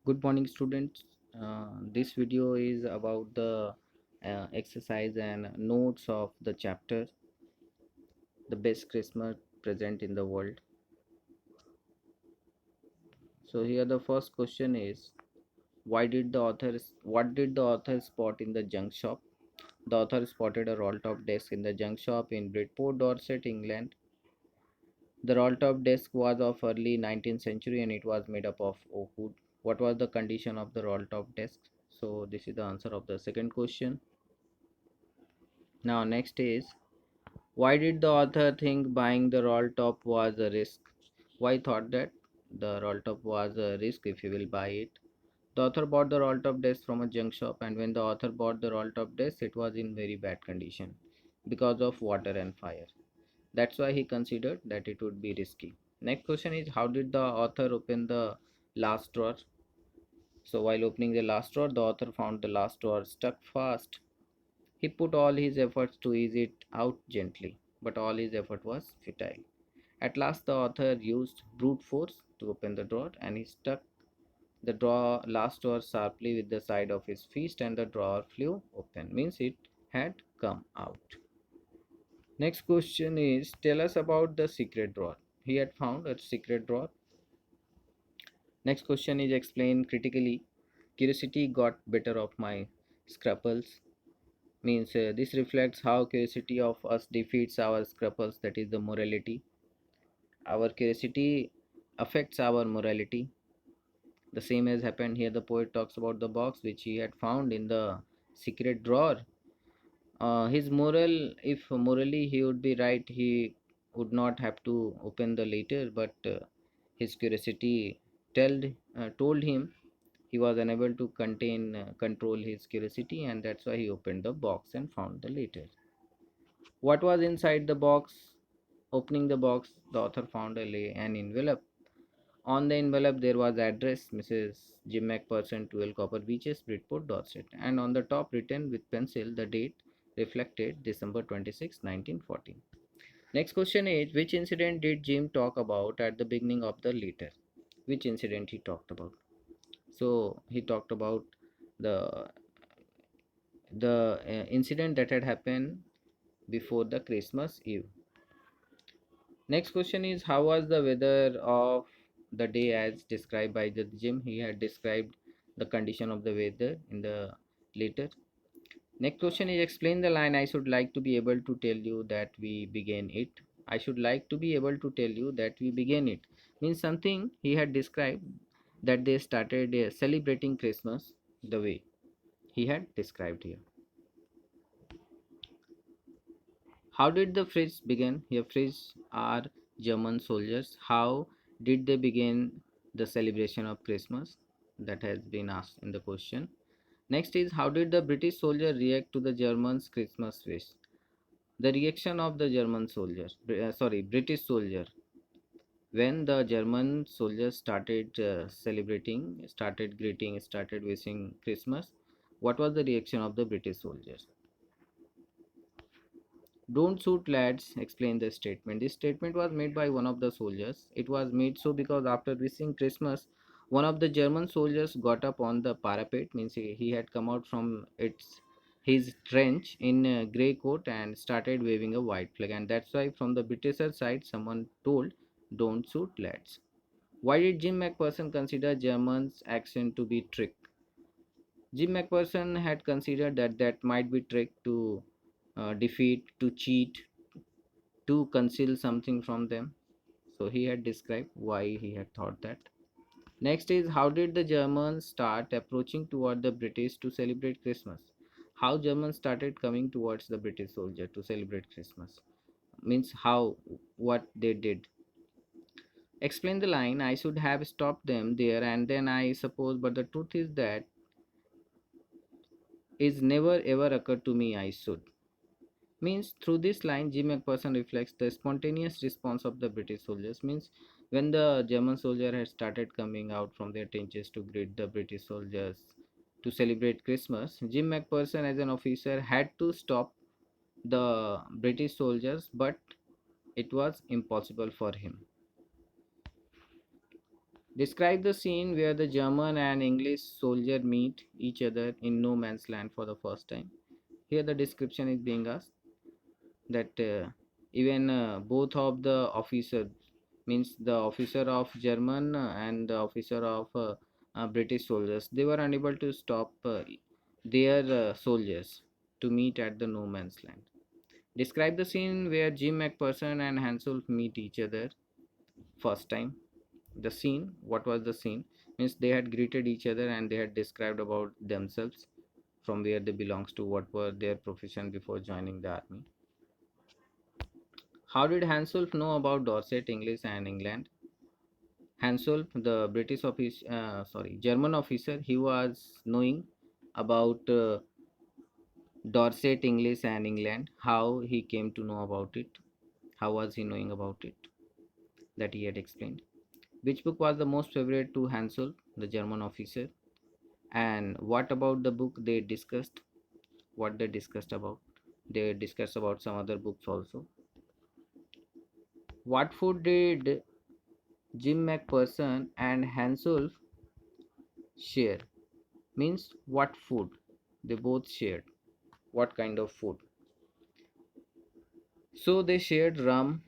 Good morning, students. This video is about the exercise and notes of the chapter, The Best Christmas Present in the World. So here the first question is, what did the author spot in the junk shop? The author spotted a roll-top desk in the junk shop in Bridport, Dorset, England. The roll-top desk was of early 19th century and it was made up of oak wood. What was the condition of the roll-top desk? So this is the answer of the second question. Now next is, why did the author think buying the roll top was a risk? Why thought that the roll top was a risk if you will buy it? The author bought the roll top desk from a junk shop, and when the author bought the roll top desk, it was in very bad condition because of water and fire. That's why he considered that it would be risky. Next question is, how did the author open the last drawer? So while opening the last drawer, the author found the last drawer stuck fast. He put all his efforts to ease it out gently, but all his effort was futile. At last, the author used brute force to open the drawer, and he struck the last drawer sharply with the side of his fist, and the drawer flew open. Means it had come out. Next question is, tell us about the secret drawer. He had found a secret drawer. Next question is, explain critically. Curiosity got better of my scruples. Means this reflects how curiosity of us defeats our scruples, that is the morality. Our curiosity affects our morality. The same has happened here. The poet talks about the box which he had found in the secret drawer. His moral, if morally he would be right, he would not have to open the letter, but his curiosity told him he was unable to control his curiosity, and that's why he opened the box and found the letter. What was inside the box? Opening the box, the author found an envelope. On the envelope, there was address Mrs. Jim McPherson, 12 Copper Beaches, Bridport, Dorset, and on the top, written with pencil, the date reflected December 26, 1914. Next question is, which incident did Jim talk about at the beginning of the letter? Which incident he talked about? So he talked about the incident that had happened before the Christmas Eve. Next question is, how was the weather of the day as described by the Jim? He had described the condition of the weather in the letter. Next question is, explain the line, I should like to be able to tell you that we began it. I should like to be able to tell you that we began it. Means something he had described, that they started celebrating Christmas the way he had described here. How did the French begin? Here, French are German soldiers. How did they begin the celebration of Christmas? That has been asked in the question. Next is, how did the British soldier react to the Germans' Christmas wish? The reaction of the British soldier, when the German soldiers started celebrating, started greeting, started wishing Christmas. What was the reaction of the British soldiers? Don't shoot lads, explained the statement. This statement was made by one of the soldiers. It was made so because after wishing Christmas, one of the German soldiers got up on the parapet, means he had come out from his trench in a grey coat and started waving a white flag, and that's why from the British side someone told, don't shoot lads. Why did Jim McPherson consider Germans' action to be trick? Jim McPherson had considered that might be trick to defeat, to cheat, to conceal something from them. So he had described why he had thought that. Next is, how did the Germans start approaching toward the British to celebrate Christmas? How Germans started coming towards the British soldier to celebrate Christmas? Means how, what they did. Explain the line, I should have stopped them there and then I suppose, but the truth is that is never ever occurred to me I should. Means through this line, Jim McPherson reflects the spontaneous response of the British soldiers. Means when the German soldier had started coming out from their trenches to greet the British soldiers to celebrate Christmas, Jim McPherson as an officer had to stop the British soldiers, but it was impossible for him. Describe the scene where the German and English soldier meet each other in no man's land for the first time. Here the description is being asked that even both of the officers, means the officer of German and the officer of British soldiers, they were unable to stop their soldiers to meet at the no man's land. Describe the scene where Jim McPherson and Hansel meet each other first time. The scene, what was the scene? Means they had greeted each other and they had described about themselves, from where they belongs to, what were their profession before joining the army. How did Hansel know about Dorset, English, and England? Hansel, the British officer, German officer, he was knowing about Dorset, English, and England. How he came to know about it? How was he knowing about it? That he had explained. Which book was the most favorite to Hansel, the German officer? And what about the book they discussed? What they discussed about? They discussed about some other books also. What food did Jim McPherson and Hansel share? Means what food they both shared? What kind of food? So they shared rum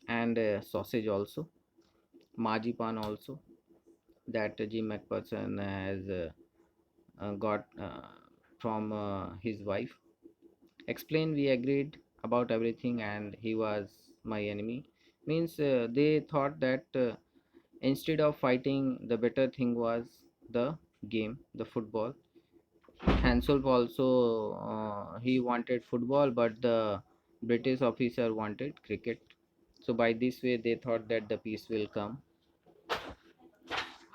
and sausage also, marzipan also, that Jim McPherson has got from his wife. Explain, we agreed about everything and he was my enemy. Means they thought that instead of fighting, the better thing was the game, the football. Hansel also he wanted football, but the British officer wanted cricket. So by this way, they thought that the peace will come.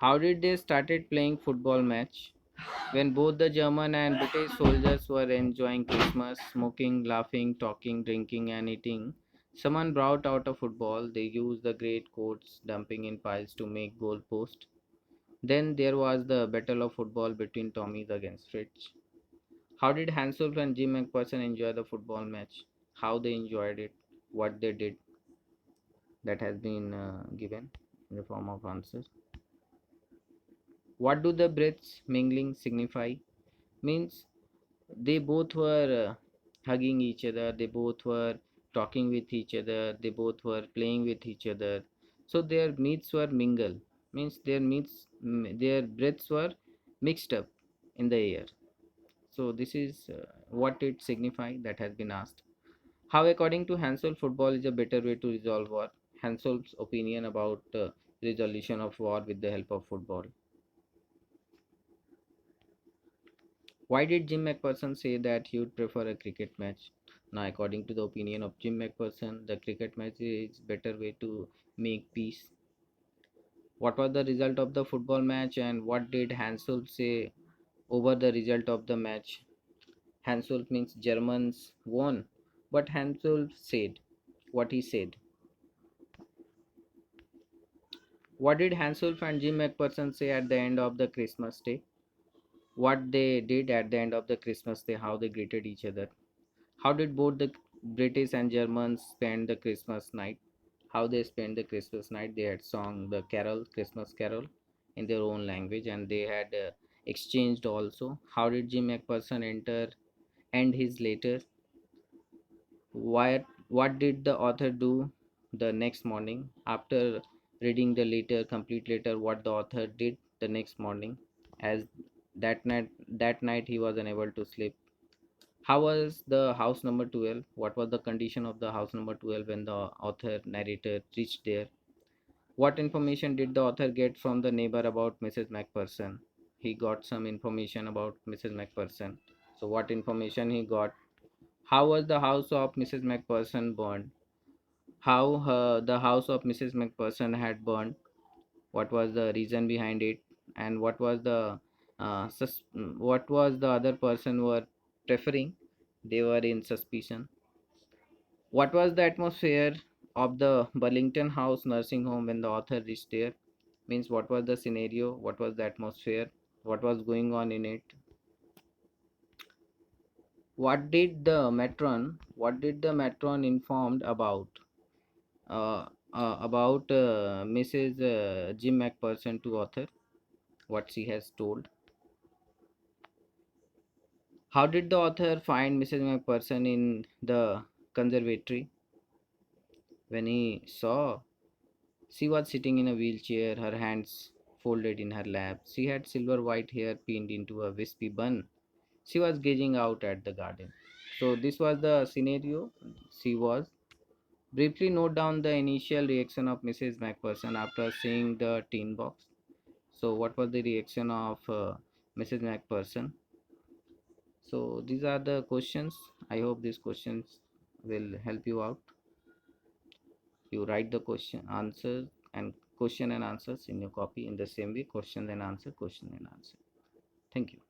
How did they started playing football match? When both the German and British soldiers were enjoying Christmas, smoking, laughing, talking, drinking, and eating, someone brought out a football. They used the great coats, dumping in piles to make goal post. Then there was the battle of football between Tommies against Fritz. How did Hansel and Jim McPherson enjoy the football match? How they enjoyed it? What they did? That has been given in the form of answer. What do the breaths mingling signify? Means they both were hugging each other, they both were talking with each other, they both were playing with each other. So their meats were mingled. Means their breaths were mixed up in the air. So this is what it signifies, that has been asked. How, according to Hansel, football is a better way to resolve war? Hansel's opinion about resolution of war with the help of football. Why did Jim McPherson say that he would prefer a cricket match? Now, according to the opinion of Jim McPherson, the cricket match is better way to make peace. What was the result of the football match and what did Hansel say over the result of the match? Hansel means Germans won, but Hansel said what he said. What did Hansel and Jim McPherson say at the end of the Christmas day? What they did at the end of the Christmas day, how they greeted each other. How did both the British and Germans spend the Christmas night? How they spent the Christmas night? They had sung the carol, Christmas carol, in their own language, and they had exchanged also. How did Jim McPherson end his letter? What did the author do the next morning after reading the letter, complete letter? What the author did the next morning, as that night he was unable to sleep. How was the house number 12? What was the condition of the house number 12 when the author narrator reached there? What information did the author get from the neighbor about Mrs. McPherson? He got some information about Mrs. McPherson. So, what information he got? How was the house of Mrs. McPherson burned? How the house of Mrs. McPherson had burned? What was the reason behind it? And what was the other person were preferring? They were in suspicion. What was the atmosphere of the Burlington House nursing home when the author reached there? Means what was the scenario? What was the atmosphere? What was going on in it? What did the matron informed about about Mrs. Jim McPherson to author, what she has told. How did the author find Mrs. McPherson in the conservatory? When he saw, she was sitting in a wheelchair, her hands folded in her lap. She had silver white hair pinned into a wispy bun. She was gazing out at the garden. So, this was the scenario. She was. Briefly note down the initial reaction of Mrs. McPherson after seeing the tin box. So, what was the reaction of Mrs. McPherson? So, these are the questions. I hope these questions will help you out. You write the question, answer, and question and answers in your copy in the same way, question and answer, question and answer. Thank you.